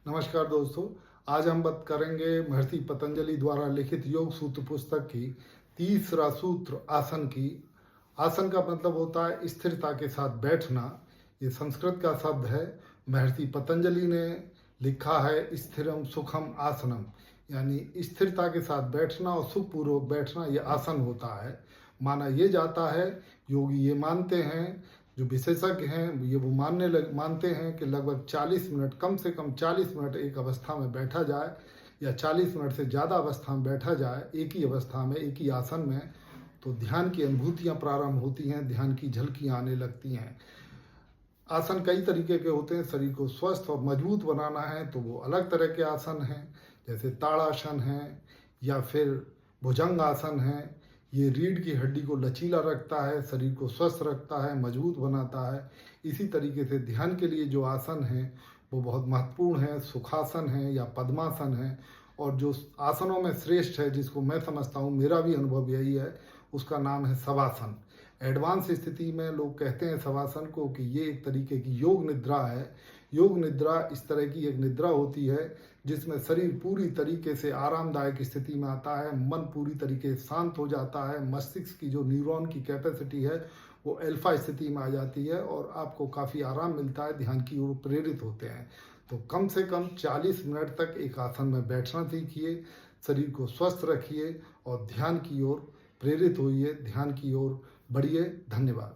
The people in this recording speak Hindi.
नमस्कार दोस्तों। आज हम बात करेंगे महर्षि पतंजलि द्वारा लिखित योग सूत्र पुस्तक की तीसरा सूत्र आसन की। आसन का मतलब होता है स्थिरता के साथ बैठना। ये संस्कृत का शब्द है। महर्षि पतंजलि ने लिखा है स्थिरम सुखम आसनम, यानी स्थिरता के साथ बैठना और सुखपूर्वक बैठना ये आसन होता है। माना ये जाता है, योगी ये मानते हैं, जो विशेषज्ञ हैं ये वो मानते हैं कि लगभग 40 मिनट, कम से कम 40 मिनट एक अवस्था में बैठा जाए या 40 मिनट से ज़्यादा अवस्था में बैठा जाए एक ही अवस्था में, एक ही आसन में, तो ध्यान की अनुभूतियाँ प्रारंभ होती हैं, ध्यान की झलकियाँ आने लगती हैं। आसन कई तरीके के होते हैं। शरीर को स्वस्थ और मजबूत बनाना है तो वो अलग तरह के आसन हैं, जैसे ताड़ासन है या फिर भुजंग आसन है। ये रीढ़ की हड्डी को लचीला रखता है, शरीर को स्वस्थ रखता है, मजबूत बनाता है। इसी तरीके से ध्यान के लिए जो आसन है वो बहुत महत्वपूर्ण है। सुखासन है या पद्मासन है, और जो आसनों में श्रेष्ठ है, जिसको मैं समझता हूँ, मेरा भी अनुभव यही है, उसका नाम है शवासन। एडवांस स्थिति में लोग कहते हैं शवासन को कि ये एक तरीके की योग निद्रा है। योग निद्रा इस तरह की एक निद्रा होती है जिसमें शरीर पूरी तरीके से आरामदायक स्थिति में आता है, मन पूरी तरीके से शांत हो जाता है, मस्तिष्क की जो न्यूरॉन की कैपेसिटी है वो अल्फा स्थिति में आ जाती है और आपको काफ़ी आराम मिलता है, ध्यान की ओर प्रेरित होते हैं। तो कम से कम 40 मिनट तक एक आसन में बैठना सीखिए, शरीर को स्वस्थ रखिए और ध्यान की ओर प्रेरित होइए, ध्यान की ओर बढ़िए। धन्यवाद।